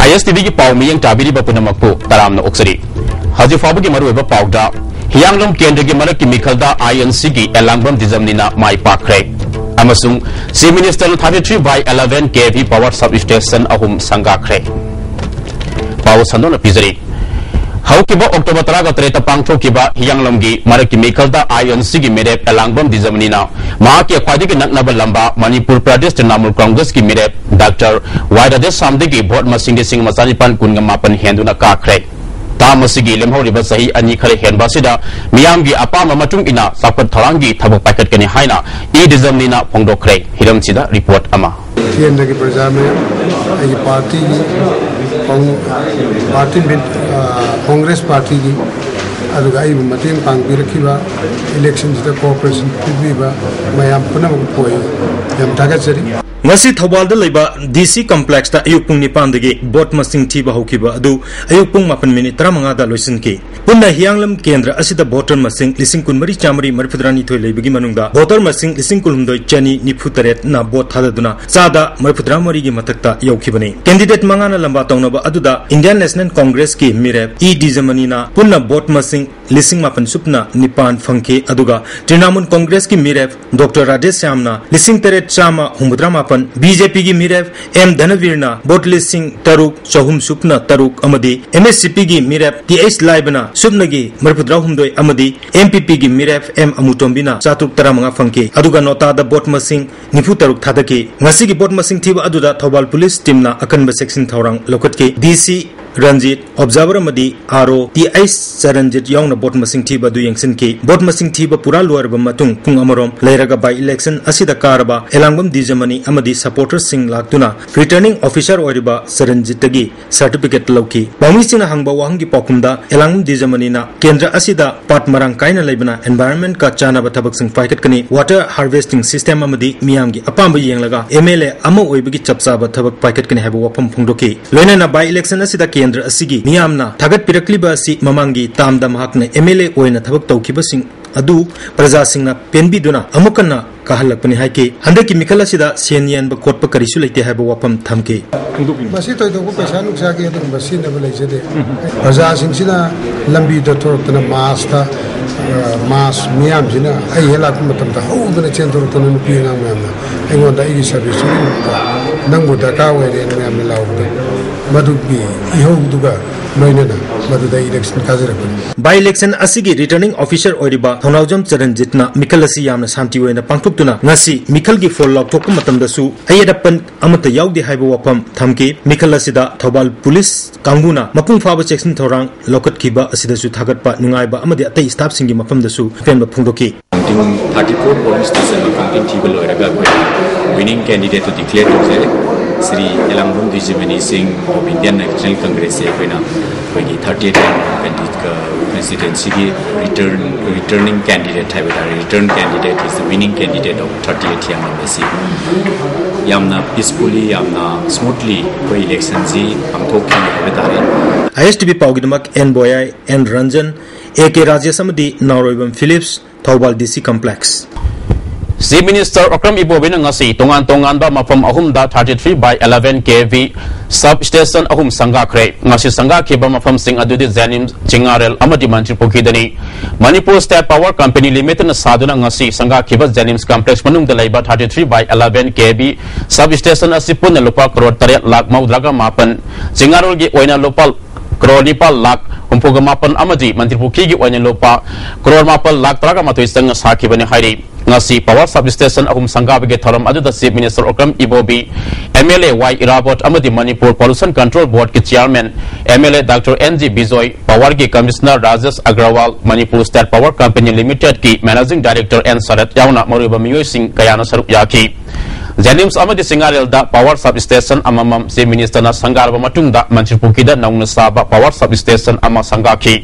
ISTV की पाव मियंग टाबिरी बपुनमकु तरामना ओक्सरी हजिफाबु की मरुएबा पावदा हियांगलम केंद्र की मरक की मिखलदा INC की एलांगबम डिजमनिना माई पाखरे अमसुंग सी minister 33/11 KV power sub station अहुम संगाखरे पाव संदोन पिजरी हौकिबा अक्टोबर 13 पांगथोकिबा हियांगलम की मरक की मिखलदा INC की मिरेप एलांगबम डिजमनिना महा की ख्वाइदगी नकनबा लंबा मणिपुर प्रदेश तृणमूल कांग्रेस की मिरेप डॉक्टर वाइरादेश सामदगी भोट मसिंग सिंह मचानिपान कुनगमापन हेंदुना काखरे ताम मसिगी लेमहौरिबा सही अनि खरे हेनबासिदा मियामगी अपाम मतुंग इना सापत थरांगी थबक पैकेट कने हाइना ई डिजमनिना फोंगदोखरे हिरमसिदा रिपोर्ट अमा केंद्र की प्रजा में पार्टी कांग्रेस पार्टी की इलेक्शन कोऑपरेशन मैं ngasi thobal da leiba DC complex ta ayuk pung nipan dagi bot masing thiba hokiba adu ayuk pung 8 minute 35 da loisin ki punna hianglam kendra asida voter masing lising kunmari chamari marfudrani thoi leibagi manungda voter masing lising kulhumdoi chani nifutaret na bot thadaduna sada marfudramari gi matakta yaukibani candidate mangana lamba tawnaba aduda Indian National Congress ki mirep e dizamani na punna bot masing lising mapan supna nipan phangke aduga Trinamun Congress ki mirep Dr. Rajesh Shyamna lising teret chama humudra BJP की मिरेफ M धनवीरना boat लिसिंग तरुक चहुम सुपना तरुक अमदी MSCP की मिरेफ TH लाइबना सुपनगी मरफुद्रा हुमदोय अमदी MPP की मिरेफ M अमुटोंबिना चातुक तरामंगा फंके अदुगा नोता the boat मसिंग निफु तरुक थादके ngasi की boat मसिंग थीबा अदुदा Thoubal police टीमना अकनबा section थौरंग लोकटके DC Ranjit observer amadi RO TH Saranjit yaungna boat masing thiba du yengsin ki boat masing thiba pura luarba matung pung amarom leiraga by election asida karaba elangbam dijamani amadi supporters sing laktuna returning officer oriba Saranjit tagi certificate lauki bami sina hangba wahangi pakumda elangbam dijamani na kendra asida pat marang kaina leibana environment ka chana ba thabak sing faikat kani water harvesting system amadi miyamgi apamba yenglaga MLA ama oibagi chapsa ba thabak faikat kani haba wapam phungdoki loina na by election asida केंद्र असिगी मियामना थागत पिरकलिबा असि ममांगी तामदम हकने MLA ओइना थबक तौखिबसिंग अदु प्रजा सिंगना पेनबिदुना अमुकना कहलकपनि हाइके हंदकी मिखल असिदा सेनियन ब कोटप करिसु लेते हाबो वपम थमके बसी तो को पैसा नुकसा के तो बसी न लेजदे प्रजा सिंगसिना लंबी द थोरतना मास मियाम सिना आई हेला मतम ता होदना चेन थोरतना नुपिना मियामना एंगोंदा इगी सर्विस नंगबो दका वेरे मियाम लावदे मधुकी इहोदुगा नोइनना मधुदा इलेक्शन काजरपन बाय इलेक्शन असिगी रिटर्निंग ऑफिसर ओरिबा थौनावजम चरणजितना मिखल असि यामना शांति ओइना पांगथुक्तुना ngasi मिखल गी फोल लॉकथोक मतमदसु अयदपन अमत यावदि हाइबो वफम थमके मिखल असिदा थौबाल पुलिस कांगुना मपुंग फाबा सेक्शन थौरांग लोकत खिबा असिदसु थागतपा नुंगाइबा अमदि अतै स्टाफ सिंगी मफमदसु पेनबा फुंगदोकी 34 polling station campaign tibel loiraga winning candidate to declare to Sri Elangbam Dijamani Singh of Indian National Congress koina koigi 38 presidency ki returning candidate hai return candidate is the winning candidate of 38 yamna yamna peacefully yamna smoothly koi election ji pangthokhi habetare ISTV paugidamak N Boyai N Ranjan AK Rajasamadi Nauroibam Phillips Thobal DC Complex Chief Minister Okram Ibobina ngasi tongan ba mafam ahum da 33/11 KV substation ahum sangakre ngasi sangakhiba mafam sing adudi Janim Chingarel amadi Manipuri dani Manipur State Power Company Limited na saduna ngasi sangakhiba Janims complex manung da laiba 33/11 KV substation asipun lupa crore 3 lakh maudraga mapan Chingarel gi oina lopal crore nipal lakh umpuga mapan amadi Manipuri gi oina lopa crore mapal lakh traga matoi sang sakibani hairi ngasi power substation ahum sangabage thoram aduda Chief Minister Okram Ibobi MLA Y Irabot amadi Manipur Pollution Control Board ki chairman MLA Dr. NG Bijoy Power ki Commissioner Rajesh Agrawal Manipur State Power Company Limited ki Managing Director N Sarat yauna maruba miyoy sing kayana sarup yaki Janims amadi Singarel da power substation amamam Chief Minister na sangarba matungda Manipuri da naungna saba power substation ama sangaki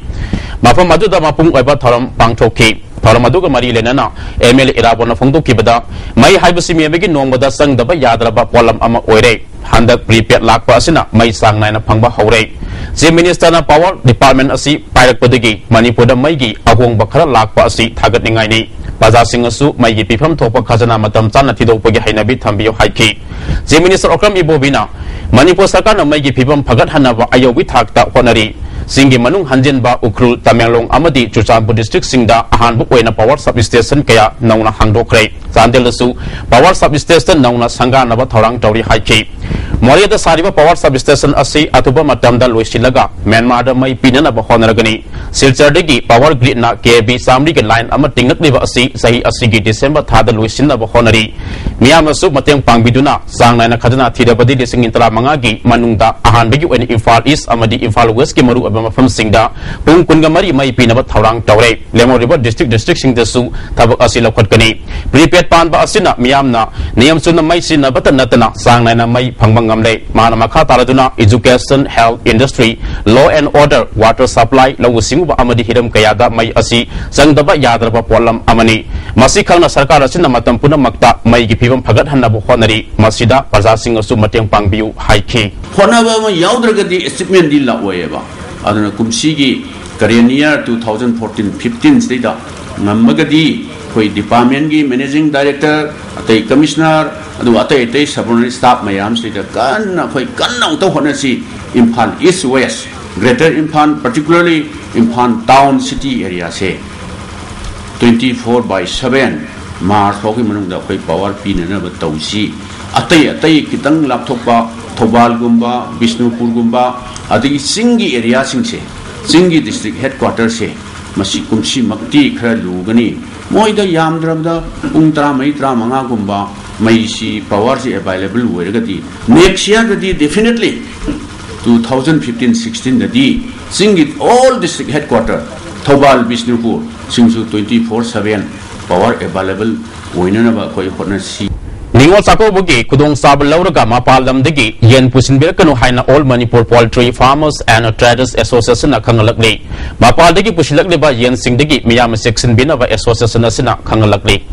mafam aduda mapung oiba thoram pangthoki Thoramaduga Mari Lenana, Emil Irabona Fondo Kibada, May Hibasimi Nomada Sang the Yadraba Polam Ama Oire, Handak prepared Lak Pasina, May Sang Nine Pangba Hore. The Minister of Power Department Asi, Pirate Podigi, Manipur Maigi, Agong Bakara Lak Pasi, Tagat Ningani, Baza Singasu, Maigi Pipam Topa Kazana Matam Tanatido Pagi Hainabi Tambio Haiki. The Minister of Okram Ibobina, Manipur Sakana Maigi Pipam Pagat Hanava Ayowi Takta Honari. Singi Manung Hanjinba Ukrul Tamelong Amadi Chuchambu District Singda Ahan Bukwena Power Substation Kaya Nauna Hangdokre Sandelasu Power Substation Nauna Sanga Nava Thorang Tori Haiki Moria the Sariba Power Substation Asi Atuba Matamda Luisilaga Myanmar Mai Pinana Bahonaragani Silchardigi Power Grid Na KB Samri Line Amating Liva Asi Sahi Asigi December Thada Luisina Bahonari Miyamasu Mateng Pangbiduna Sangna Kadana Tidabadi Sing Intala Mangagi Manungda Ahan Bigu and Infal East Amadi Infal West Kimaru from Singda, Pung Kungamari may be about Taurang Taure, Lemon River District Sing the Su, Tabak Asila Kotkani, Prepared Panba Asina, Miamna, Niamsuna Maisina, Batanatana, Sangana May Pangangamle, Manamaka Taraduna, Education, Health, Industry, Law and Order, Water Supply, Lawusingu Amadi Hidam Kayada, May Asi, Sangdaba Yadraba Polam Amani, Masikana Sarkara Sinamatampuna Makta, May Gipim Pagat Hanabu Honari, Masida, Pazasing Sumatang Pangbiu, Haiki. Honaba Yaudragadi, Stipend Dilla Weva. Adana kumsigi Korean year 2014-15 state Namagadi koi department gi managing director atai commissioner adu atai subordinate staff mayam state kan koi kan to honasi Imphal East West Greater Imphal particularly Imphal town city area se 24/7 Mars hoki manung da koi power pin na ba tausi atai kitang laptop Thobal Gumba, Bishnupur Gumba, Adi Singi area Singse, Singi district headquarters se, Masikumsi Makti Kra Lugani, Moida Yamdramda, Umtra Maitra Manga Gumba, Maisi powers available Wergati. Next year the definitely 2015-16 the D, Singit all district headquarters, Thobal Bishnupur, Singsu 24/7 power available Winanaba Koi Honasi. Ningol Sako Bugi, Kudong Sab Lauraga, Mapalam Digi, Yen Pusin Birkano Haina, All Manipur Poultry Farmers and Traders Association Kangalakli. Mapaldigi Pushilakli by Yen Singdigi, Miyama Section Binava Association Asina Kangalakli.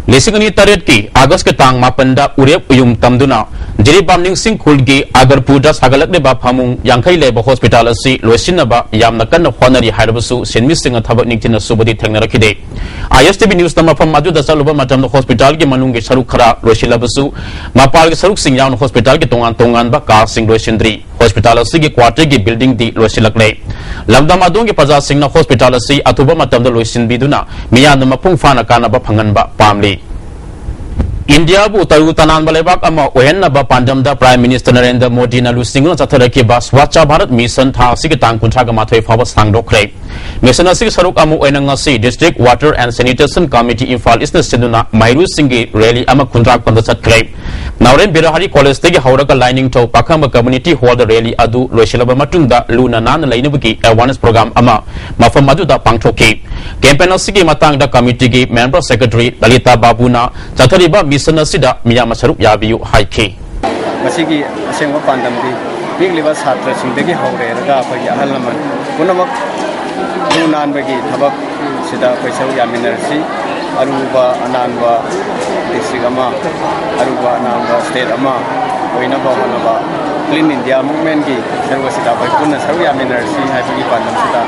Lisingani Taretki, August Katang Mapanda, Urep Uyum Tamduna, Jiribam Ning Sing Kulgi, Agar Pudas Hagalakli Bapamung, Yankai Labor Hospital C, Luisinaba, Yamnakan Honari Harabasu, Sin Missing a Tabak Nikin Subadi Technarakide. ISTV News number from Madu the Saluba Matam Hospital, Manungi Sarukara, Roshilabasu, Mapal Saruk Sing Yan Hospital, Tongan Baka, Sing Rosindri, Hospital Sigi Quartegi building the Rosilakle. Lamda Madungi Paza Sing Hospital C, Atuba Matam the Luisin Biduna, Miyan Mapung Fana Kanaba Panganba, Pamli. India bu taru tanan balebak ama ohenna ba pandamda Prime Minister Narendra Modi na lusingno chatharaki ba Swachha Bharat Mission tha sig tang kunthra ga mathoi fawa sangdokre mission asig saruk amu oenanga si District Water and Sanitation Committee Infal East Siduna Mairu Singi rally ama kunthra konda chatkre Nauren Birahari College tegi hauraga lining to Pakamba Community Hall the rally adu loisilaba matungda luna nan lainabagi awareness program ama mafam adu da pangthoki campaign asigi matang da committee gi member secretary Lalita Babuna chathariba mission asida miyama saruk yabiu haiki masigi asengwa pandamdi bigliba satra singdagi haure raga apagi ahalman punamak lunan bagi thabak sida paisa yaminarsi aruba ananba district ama aruba ananba state ama oina ba hanaba clean india movement gi sarwa sida bai punna saru yaminarsi haibagi pandam sida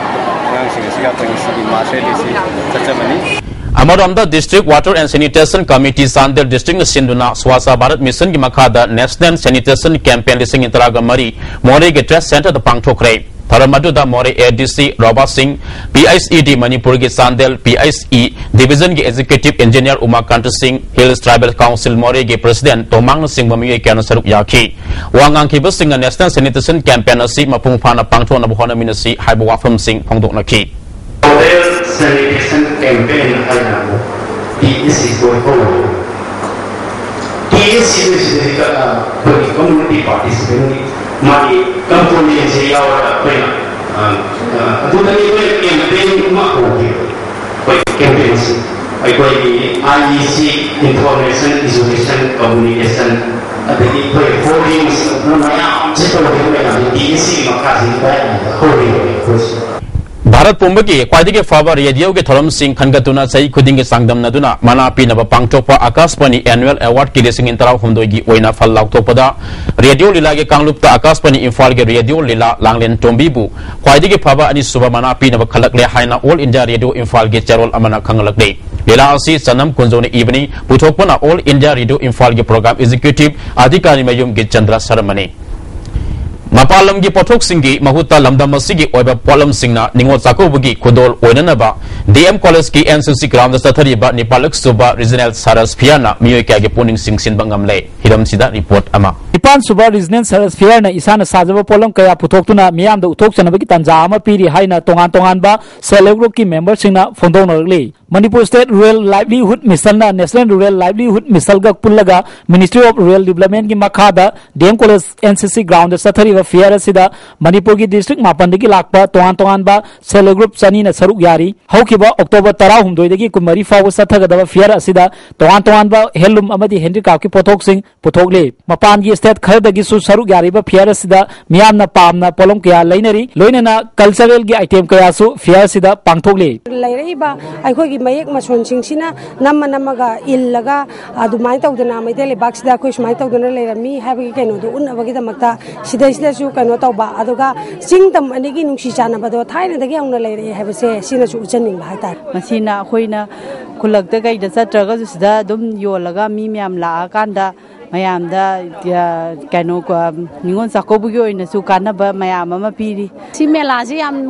nang singa siga pagi sigi masrelisi chachamani Amaramda District Water and Sanitation Committee Sandel District Sinduna Swachha Bharat Mission ki makada National Sanitation Campaign lising interaga mari More Stress Center the Pangthokre Tharamadu da More ADC Robert Singh PICED Manipur ki Sandel PICE Division ki Executive Engineer Umakant Singh Hills Tribal Council More ki President Tomang Singh Bamiye kana saruk yaki Wangang ki Singa National Sanitation Campaign asi mapung phana pangthona buhona minasi haibu wafam Singh phongdokna ki Sanitation campaign Hainamu TSC going forward. TSC is the community participation. Money components here are campaign campaigns. I got the IEC information, isolation, communication. The holdings. TSC Bharat Pumbagi, Quadigi Fava, Radio Getorum Sing, Kangatuna, Sai Kuding Sangdam Naduna, Manapi Nava Pangtopa, Akaspani Annual Award Kidising in Tara Hundogi, Wena Falak Topada, Radio Lilage Kanglupta, Akaspani Infalge, Radio Lila, Langlen Tombibu, Quadigi Pava and Suba Manapi Nava Kalakle Haina, All India Radio Infalge, Gerald Amana Kangalak Day. Lila Asi, Sanam Kunzoni Evening, Putopana, All India Radio Infalge Program Executive, Adhikari Mayum Gichandra Saramani. Mapalam gi pothok singi mahuta lamdam sigi oiba polam singna ningo sakobugi kudol oinanaba DM College ki NCC ground sathari ba Nepalak Suba Regional Saras Phiana miyoi kya ge puning singsin bangamle hiram sida report ama Nipan Suba Regional Saras Phiana isana sajaba polam kaya puthokuna miyam da uthok chanabagi tanja ama piri haina tongan ba select group ki member singna fondonarli Manipur State Rural Livelihood Mission na National Rural Livelihood Mission ga pullaga Ministry of Rural Development ki makhada DM College NCC ground sathari Fiera Sida, Manipur ki district Mapandiki Lakpa, Toan ba, Sele Group Sani na Saruk Yari, Haukiba, October Tarahum Doidaki, Kumari Fawa Satagada, Fiera Sida, Toan ba, Helum Amadi Henry Kaki Potok Sing, Potogle, Mapangi State Kadagisu Saruk Yari, Fiera Sida, Miamna Pamna, Polomkia, Lineri, Loinana, Cultural item Kayasu, Fiera Sida, Pangtogle. Lairiba, I could give my Machon Sina, Namanamaga, Illaga, Adumaita of the Namadeli Baxda, Kush Maita of the Layer, me having Kano, Unavagita Mata, Sidesla. Kano Toba, Adoga, sing them and again Shishana, but the time the young lady have a say, Sina Chuchaning by that. Masina, Huina, Kulak the guy, the Satragas, the Dum Yolaga, Mimiam La Kanda, Mayam, the Kano, Ningon Sakobuyo in the Sukanaba, Mayama Piri. Simelazi, I'm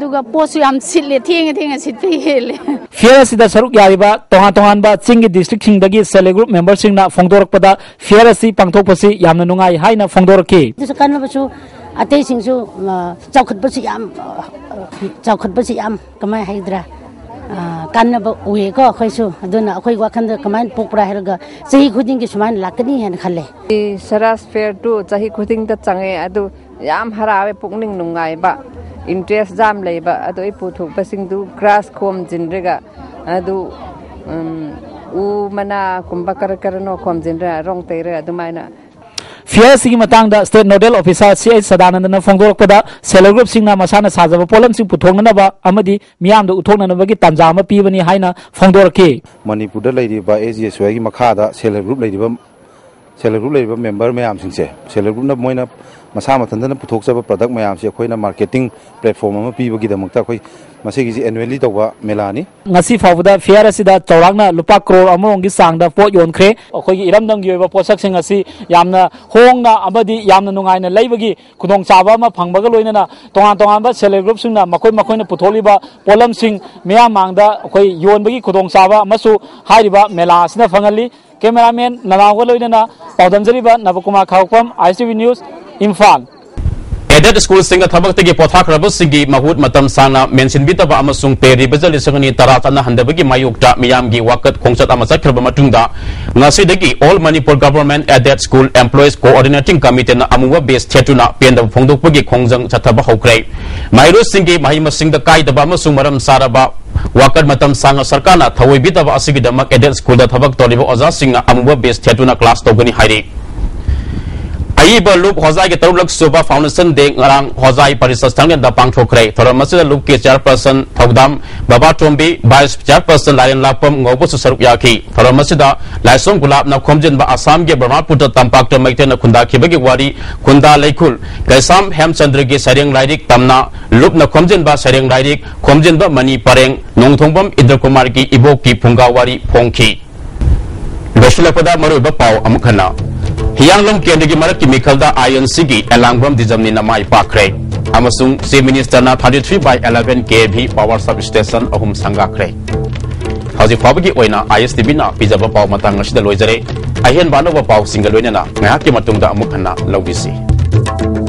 Duga Posu, I'm silly thing and city hill. Fiera Sida Saruk Yariba, Tohanba, Singi District Sing the Gis Sele Group members sing na Fondorpada, Fiera Si Pangtopasi, Yamanungai, Haina Fondorki. This kind of so a tasting so chocolate Basiam, Kamai Hydra. Canaba, we go, Hoisu, I don't know, Hoiwakan, command Pokra Helga, say he couldn't get mine Lakani and Hale. Saras fair too, Zahi couldn't that Sange, I do Yam Harawe Pukning Nungai, but interest jam labor, I do put passing to grass combs in Riga, I do Mana Kumbakarakano comes in wrong terror, the minor. Fiera Sigi Matanga, State Nodal Officer, C. Sadan and the Fondorpada, Sele Group Singna Masana Saza, Polam Sing Putonganaba, Amadi, Miam, the Utona Navagi, Tanzama, Pivani, Haina, Fondorki. Manipur lady by AGS Wagi Makada, Sele Group Lady member Mayam Singse, Sele Group of Moina, Masama Tandana Putoxa product Mayam, Sequina marketing platform, people give them Mutaki, Masigi annually Toba, Melani. Nasi Favoda, Fiera Sida, Torana, Lupacro, among the Sang, the Port Yon Cre, or Iramdang, you have a possessing a sea, Yamna, Honga, Abadi, Yamna Nungaina, Labagi, Kudong Sabama, Pangbagalina, Tonganba, Sele Group Sina, Makona Putoliba, Polam Sing, Miamanga, Yonbagi, Kudong Saba, Masu, Haiba, Melasna Fangali, Cameraman, Navagaloina, Paudanzariba, Navakuma Kaupam, ISTV News, Infan. Aided School Singer Tabaki Potak Rabusigi, Mahut Matam Sana, mentioned Bitaba Amasung Peri, Bezal Sangani Taratana, Handabagi Mayukta, Miyamgi, Wakat, Kongsat Amasakra Matunda, Nasidagi, all Manipur government Aided School Employees Coordinating Committee, Amuwa based Tetuna, Penda Fondopugi Kongsang Chataba Hokre. Mairu Singi, Mahima Sing the Kai, the Bamasung Maram Saraba. Wakar Matam Sanga Sarkana, Tawi Bitaba Asigidamak Aided School that Tabak Tolivo Ozasinga, Amuwa based Tetuna class Togani Hari. Aiba Loop Hozai Tarulak Suba Foundation de Ngarang Hozai Parisastang the Pangtokre, Thoramasa Loop Chairperson Togdam, Baba Tombi, Vice Chairperson Lion Lapam, Ngobus Saruyaki, Thoramasida, Laisong Gulab na Komjin ba Assam ge Burma Puta Tampak to Maiten Kunda Kibagi Wari, Kunda Laikul, Gaisam Hemchandrigi Saring Laidik Tamna, Loop na Komjin ba Saring Laidik, Komjin ba Mani Pareng, Nongtongbam Idrakumarki Iboki Pungawari Pongki. Bashulapada Maru Bapau Amukana. Hiyanglong Kendigi Maraki Mikalda Iron Sigi, Elangram Dijamni Namai Pakre. Amasung, C. Minister na 33/11 kV power substation Ahum Sangakre. How's Fabigi Oina, ISTV na, Pizaba Pau Matangash the Loizere, Ahen Banova Pau Single Winana, Nahaki Matunda Amukana, Lovisi.